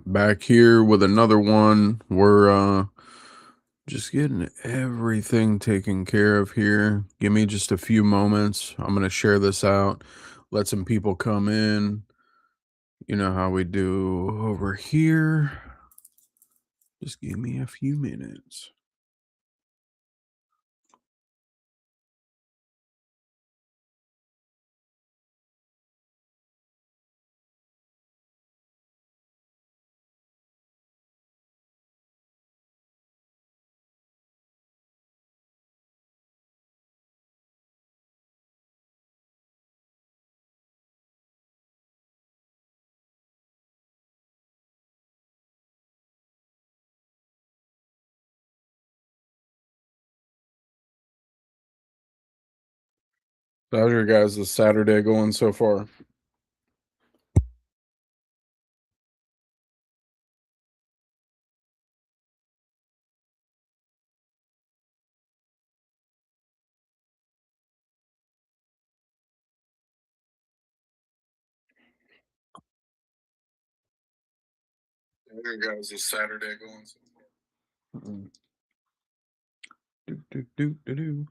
Back here with another one. We're just getting everything taken care of here. Give me just a few moments. I'm gonna share this out. Let some people come in. You know how we do over here. Just give me a few minutes. So how's your guys' Saturday going so far? How's your guys' Saturday going so far? Do, do, do, do, do.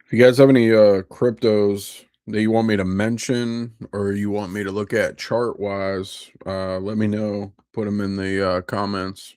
If you guys have any cryptos that you want me to mention or you want me to look at chart wise, let me know. Put them in the comments.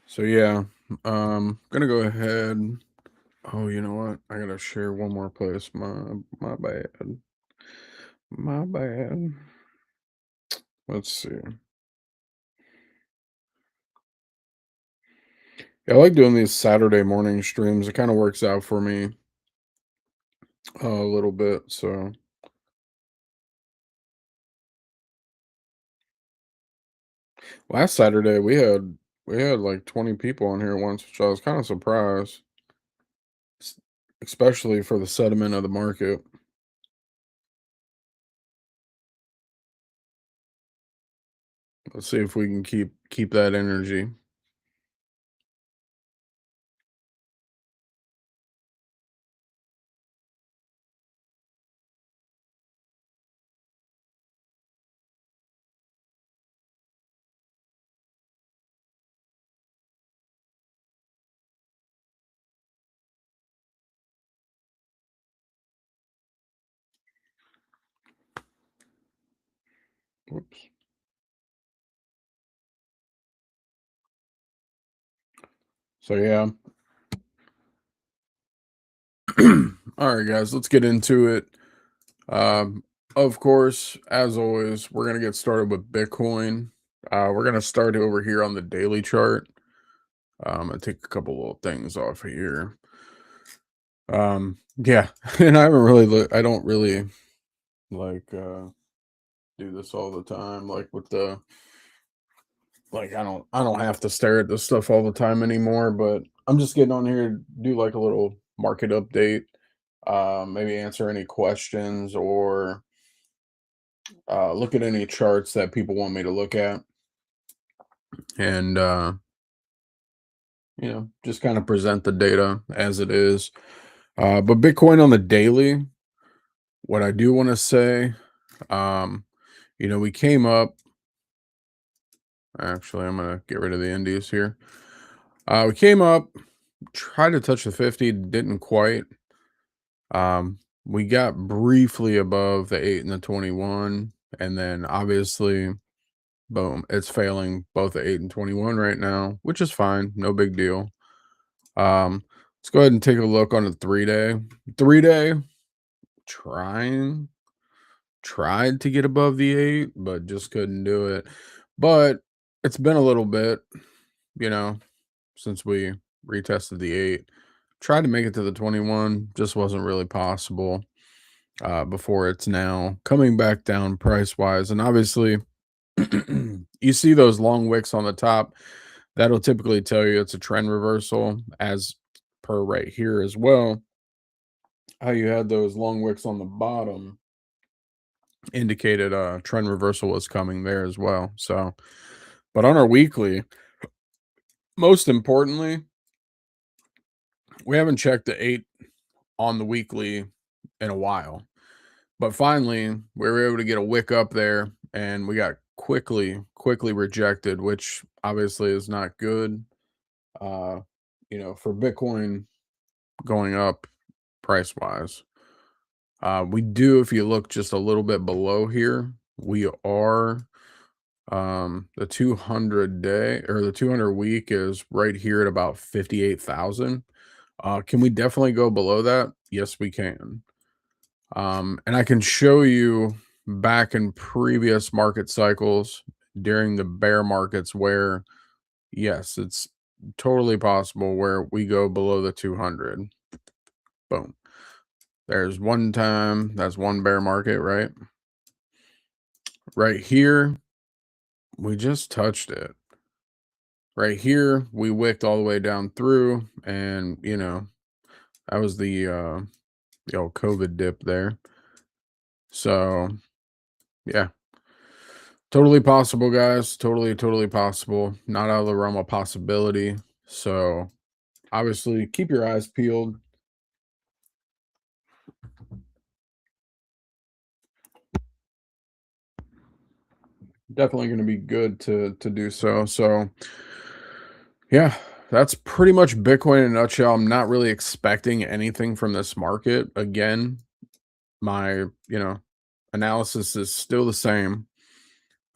So yeah, gonna go ahead. Oh, you know what? I gotta share one more place. My bad. My bad. Let's see. Yeah, I like doing these Saturday morning streams. It kind of works out for me a little bit. So last Saturday we had like 20 people on here once, which I was kind of surprised, s- especially for the sediment of the market. Let's see if we can keep that energy. Whoops. So yeah. All right, guys, let's get into it. Of course, as always, we're gonna get started with Bitcoin. We're gonna start over here on the daily chart. And take a couple little things off of here. Yeah, and I haven't really I don't really like do this all the time. Like with the like I don't have to stare at this stuff all the time anymore, but I'm just getting on here to do like a little market update. Maybe answer any questions or look at any charts that people want me to look at, and just kind of present the data as it is. But Bitcoin on the daily, what I do want to say, um, we came up. Actually, I'm gonna get rid of the indies here. We came up, tried to touch the 50, didn't quite. We got briefly above the 8 and the 21, and then obviously Boom. It's failing both the 8 and 21 right now, which is fine. No big deal. Let's go ahead and take a look on the 3-day. 3-day, trying, tried to get above the 8, but just couldn't do it. But it's been a little bit, you know, since we retested the 8. Tried to make it to the 21, just wasn't really possible before it's now coming back down price wise. And obviously, you see those long wicks on the top, that'll typically tell you it's a trend reversal, as per right here as well. How you had those long wicks on the bottom indicated a trend reversal was coming there as well. So, but on our weekly, most importantly, we haven't checked the 8 on the weekly in a while. But finally, we were able to get a wick up there and we got quickly rejected, which obviously is not good. Uh, for Bitcoin going up price wise. We do, if you look just a little bit below here, we are the 200 day or the 200 week is right here at about 58,000. Can we definitely go below that? Yes, we can. And I can show you back in previous market cycles during the bear markets where, yes, it's totally possible where we go below the 200. Boom. There's one time, that's one bear market, right? Right here, we just touched it. Right here, we wicked all the way down through, and that was the old COVID dip there. So yeah, totally possible, guys. Totally possible. Not out of the realm of possibility. So obviously keep your eyes peeled. Definitely going to be good to do so. So yeah, that's pretty much Bitcoin in a nutshell. I'm not really expecting anything from this market. Again, my, analysis is still the same.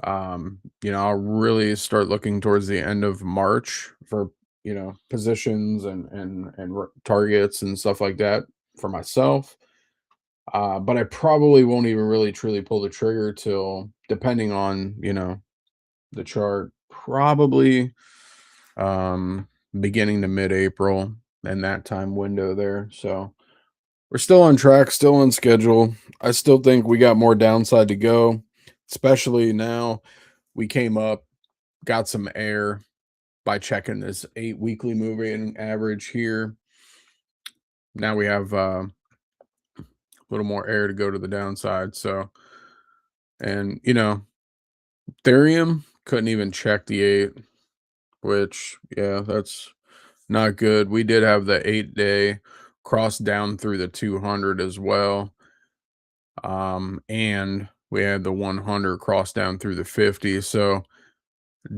I'll really start looking towards the end of March for, positions and targets and stuff like that for myself. But I probably won't even really truly pull the trigger till, depending on, the chart, probably beginning to mid-April and that time window there. So we're still on track, still on schedule. I still think we got more downside to go, especially now we came up, got some air by checking this 8 weekly moving average here. Now we have a little more air to go to the downside. So, and Ethereum couldn't even check the 8, which, yeah, that's not good. We did have the 8-day cross down through the 200 as well. And we had the 100 cross down through the 50. So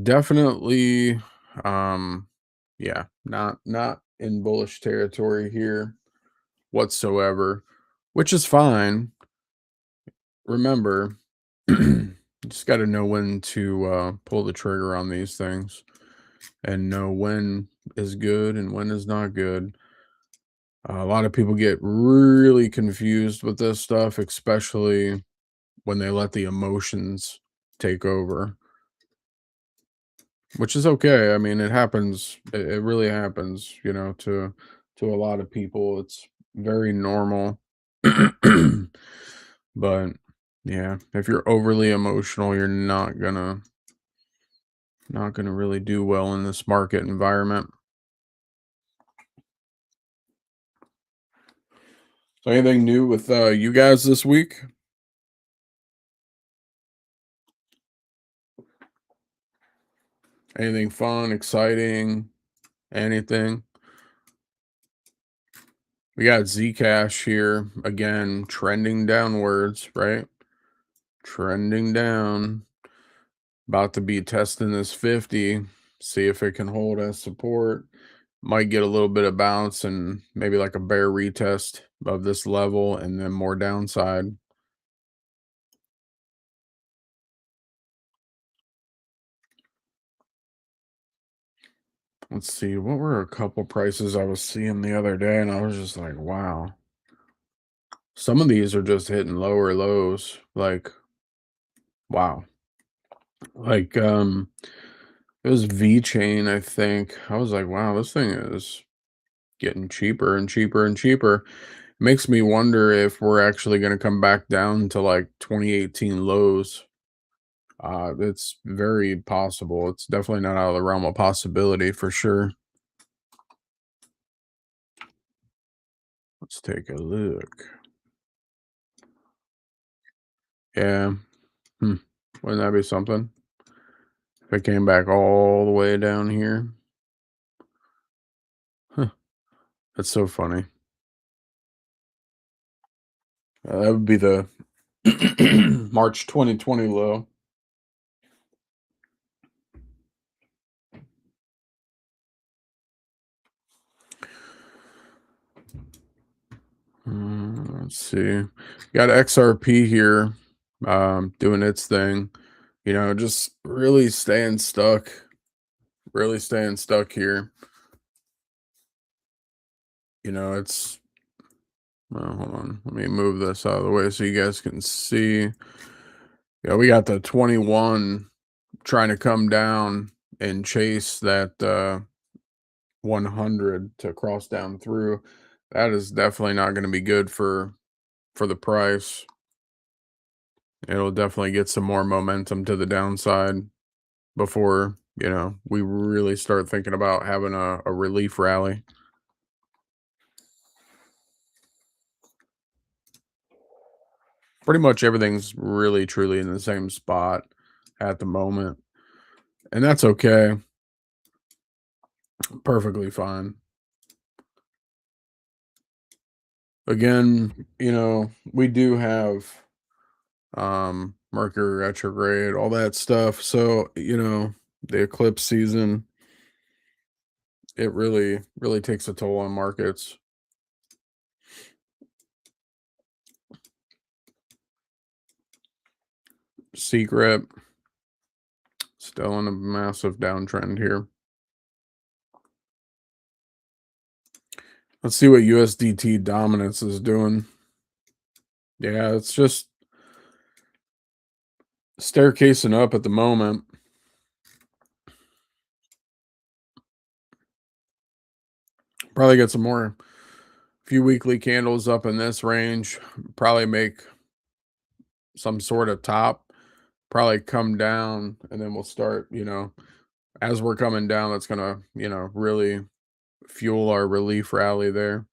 definitely, yeah, not in bullish territory here whatsoever, which is fine. Remember, you just got to know when to pull the trigger on these things and know when is good and when is not good. A lot of people get really confused with this stuff, especially when they let the emotions take over, which is okay. I mean, it happens. It really happens, to a lot of people. It's very normal. But yeah, if you're overly emotional, you're not gonna really do well in this market environment. So anything new with you guys this week? Anything fun, exciting, anything? We got Zcash here again, trending downwards, right? Trending down. About to be testing this 50. See if it can hold as support. Might get a little bit of bounce and maybe like a bear retest of this level and then more downside. Let's see, what were a couple prices I was seeing the other day, and I was just like, wow. Some of these are just hitting lower lows. Like, wow. Like, it was V Chain, I think. I was like, wow, this thing is getting cheaper and cheaper and cheaper. Makes me wonder if we're actually going to come back down to like 2018 lows. It's very possible. It's definitely not out of the realm of possibility for sure. Let's take a look. Yeah. Hmm. Wouldn't that be something? If it came back all the way down here. Huh. That's so funny. That would be the March 2020 low. Let's see. Got XRP here, doing its thing. Just really staying stuck here. It's well, hold on. Let me move this out of the way so you guys can see. Yeah, we got the 21 trying to come down and chase that 100 to cross down through. That is definitely not going to be good for the price. It'll definitely get some more momentum to the downside before, we really start thinking about having a relief rally. Pretty much everything's really truly in the same spot at the moment. And that's okay. Perfectly fine. Again, we do have Mercury retrograde, all that stuff. So, the eclipse season, it really takes a toll on markets. Secret still in a massive downtrend here. Let's see what USDT dominance is doing. Yeah, it's just staircasing up at the moment. Probably get some more few weekly candles up in this range. Probably make some sort of top. Probably come down, and then we'll start, as we're coming down, that's gonna, really fuel our relief rally there.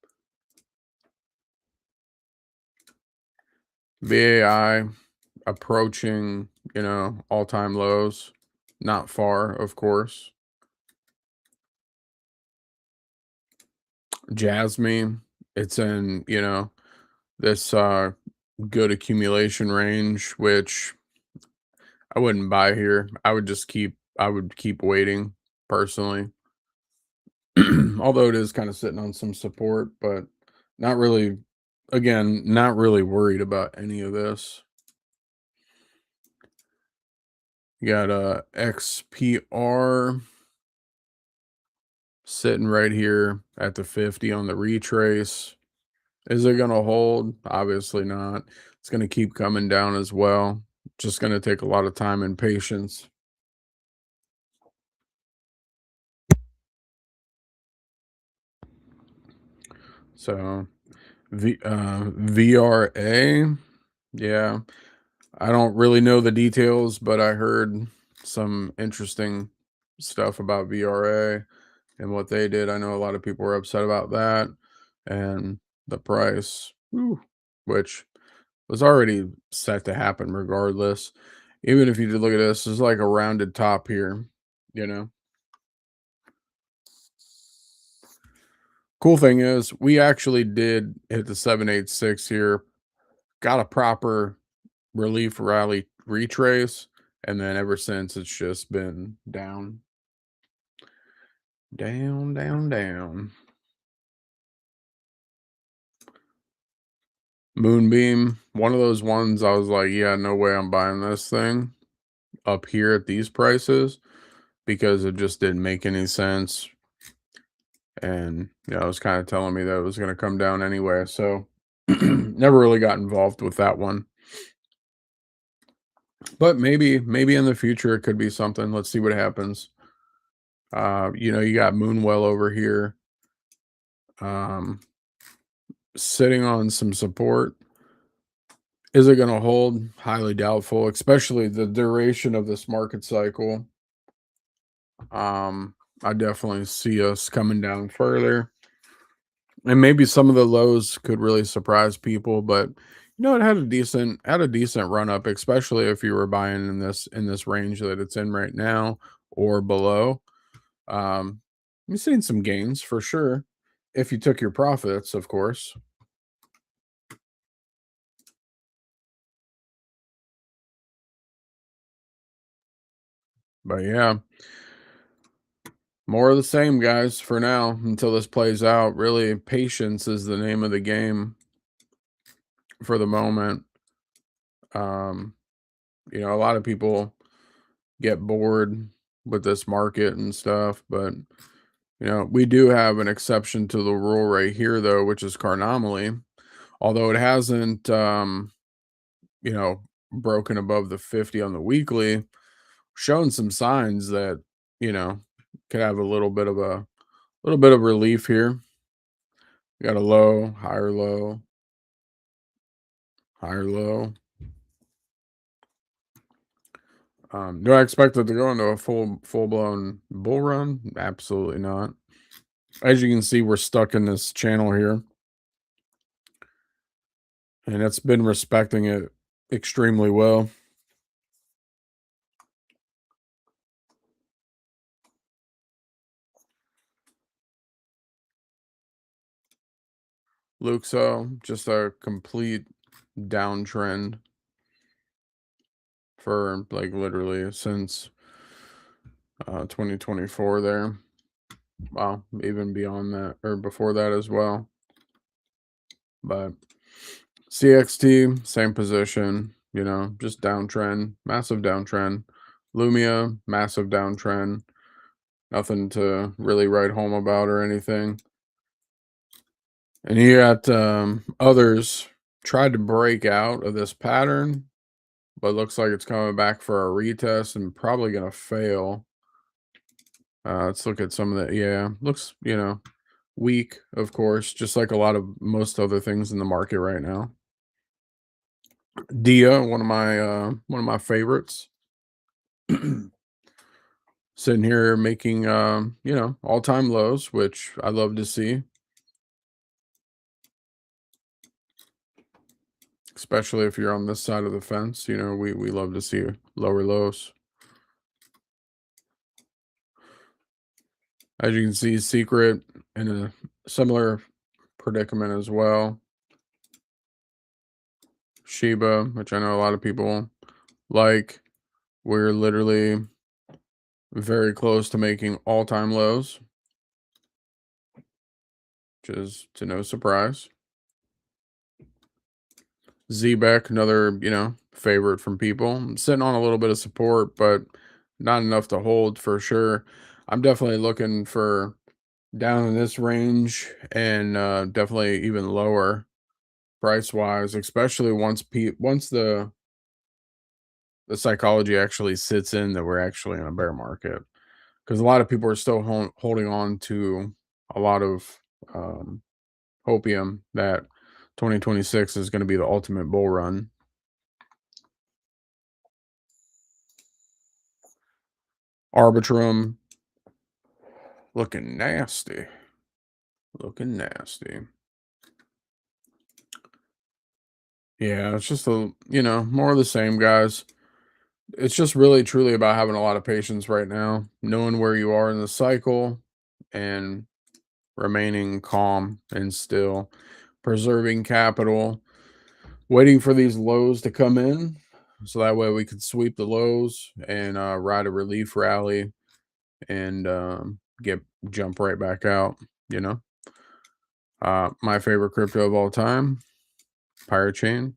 VAI approaching, all-time lows. Not far, of course. Jasmine, it's in, this good accumulation range, which I wouldn't buy here. I would keep waiting personally. Although it is kind of sitting on some support, but not really, again, not really worried about any of this. You got XPR sitting right here at the 50 on the retrace. Is it going to hold? Obviously not. It's going to keep coming down as well. Just going to take a lot of time and patience. So, VRA, yeah, I don't really know the details, but I heard some interesting stuff about VRA and what they did. I know a lot of people were upset about that and the price, which was already set to happen regardless. Even if you did look at this, it's like a rounded top here, you know. Cool thing is, we actually did hit the 786 here, got a proper relief rally retrace, and then ever since it's just been down, down, down, down. Moonbeam, one of those ones I was like, yeah, no way I'm buying this thing up here at these prices because it just didn't make any sense. and it was kind of telling me that it was going to come down anyway. So never really got involved with that one. But maybe in the future it could be something. Let's see what happens. You got Moonwell over here, um, sitting on some support. Is it going to hold? Highly doubtful, especially the duration of this market cycle. Um, I definitely see us coming down further, and maybe some of the lows could really surprise people. But it had a decent run up, especially if you were buying in this range that it's in right now or below. You've seen some gains for sure if you took your profits, of course. But yeah, more of the same, guys, for now until this plays out. Really, patience is the name of the game for the moment. Um, a lot of people get bored with this market and stuff, but we do have an exception to the rule right here, though, which is Carnomaly. Although it hasn't, you know, broken above the 50 on the weekly, showing some signs that you know could have a little bit of relief here. We got a low, higher low, higher low. Do I expect it to go into a full blown bull run? Absolutely not. As you can see, we're stuck in this channel here, and it's been respecting it extremely well. Luxo, just a complete downtrend for like literally since 2024 there. Wow, even beyond that or before that as well. But CXT, same position, just downtrend, massive downtrend. Lumia, massive downtrend. Nothing to really write home about or anything. And you got others tried to break out of this pattern, but looks like it's coming back for a retest and probably going to fail. Let's look at some of that. Yeah, looks, weak, of course, just like a lot of most other things in the market right now. Dia, one of my favorites. Sitting here making all-time lows, which I love to see, especially if you're on this side of the fence. We love to see lower lows. As you can see, Secret in a similar predicament as well. Shiba, which I know a lot of people like. We're literally very close to making all-time lows, which is to no surprise. Zbeck, another, favorite from people. I'm sitting on a little bit of support, but not enough to hold for sure. I'm definitely looking for down in this range and definitely even lower price wise, especially once the psychology actually sits in that we're actually in a bear market. Because a lot of people are still holding on to a lot of um, hopium that 2026 is going to be the ultimate bull run. Arbitrum looking nasty. Looking nasty. Yeah, it's just more of the same, guys. It's just really truly about having a lot of patience right now, knowing where you are in the cycle and remaining calm and still, preserving capital, waiting for these lows to come in so that way we could sweep the lows and ride a relief rally and get jump right back out, you know. My favorite crypto of all time, Pirate Chain.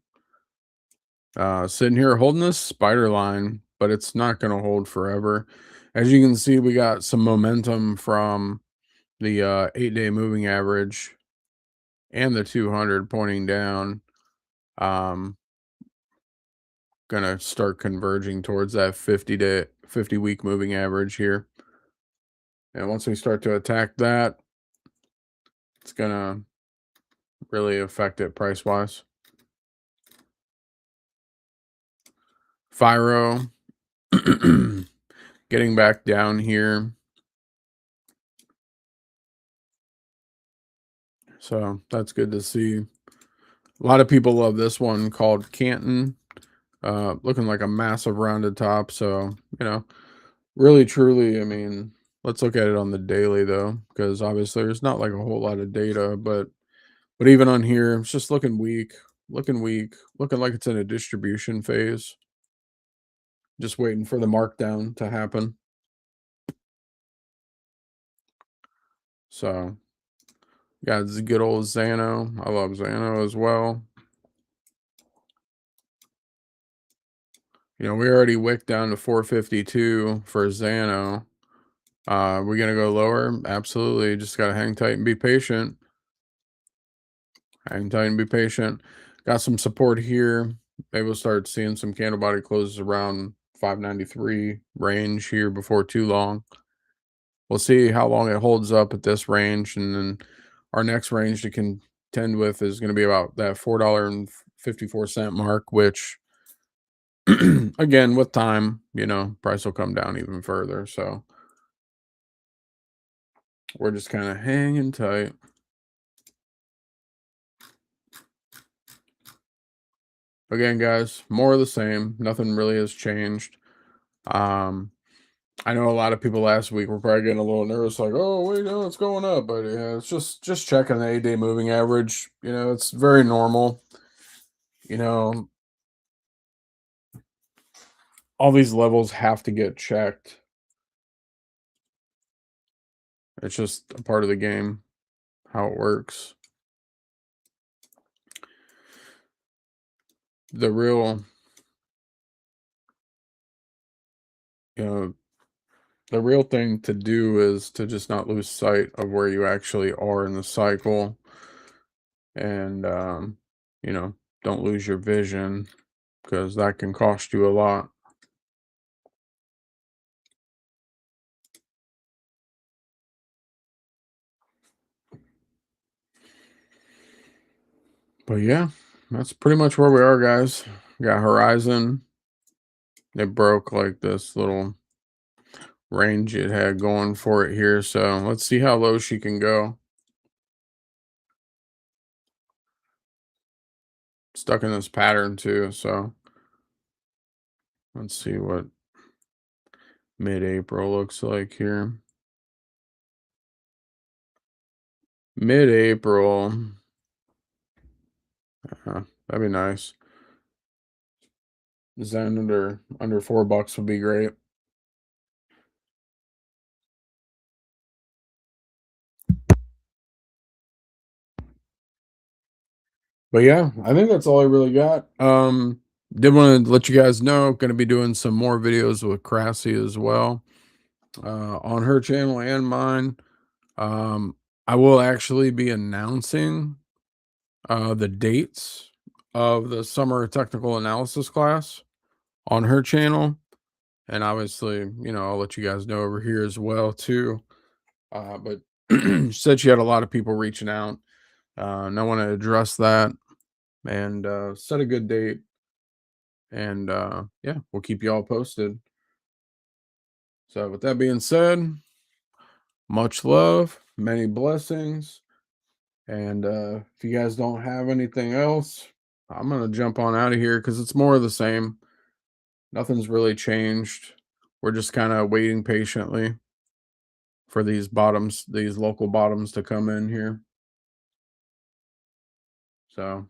Sitting here holding this spider line, but it's not going to hold forever. As you can see, we got some momentum from the 8-day moving average and the 200 pointing down, um, gonna start converging towards that 50 week moving average here. And once we start to attack that, it's gonna really affect it price wise. Firo getting back down here. So that's good to see. A lot of people love this one called Canton. Looking like a massive rounded top. So, really truly, I mean, let's look at it on the daily though, because obviously there's not like a whole lot of data, but even on here, it's just looking weak, looking like it's in a distribution phase. Just waiting for the markdown to happen. So got this good old Xano. I love Xano as well. We already wicked down to 452 for Xano. We're gonna go lower. Absolutely. Just gotta hang tight and be patient. Hang tight and be patient. Got some support here. Maybe we'll start seeing some candle body closes around 593 range here before too long. We'll see how long it holds up at this range, and then our next range to contend with is going to be about that $4.54 mark, which again, with time, price will come down even further. So we're just kind of hanging tight. Again, guys, more of the same. Nothing really has changed. I know a lot of people last week were probably getting a little nervous, like, "Oh, wait, no, it's going up," but yeah, it's just checking the 8-day moving average. It's very normal. You know, all these levels have to get checked. It's just a part of the game, how it works. The real, you know, the real thing to do is to just not lose sight of where you actually are in the cycle, and you know, don't lose your vision because that can cost you a lot. But yeah, that's pretty much where we are, guys. Got Horizon. It broke like this little range it had going for it here. So let's see how low she can go. Stuck in this pattern too. So let's see what mid-April looks like here. Mid-April. That'd be nice. Zen under $4 would be great. But yeah, I think that's all I really got. Did want to let you guys know, going to be doing some more videos with Krasi as well, on her channel and mine. I will actually be announcing the dates of the summer technical analysis class on her channel, and obviously, I'll let you guys know over here as well too. But she said she had a lot of people reaching out, and I want to address that and set a good date. And yeah, we'll keep you all posted. So, with that being said, much love, many blessings. And if you guys don't have anything else, I'm going to jump on out of here because it's more of the same. Nothing's really changed. We're just kind of waiting patiently for these local bottoms to come in here. So.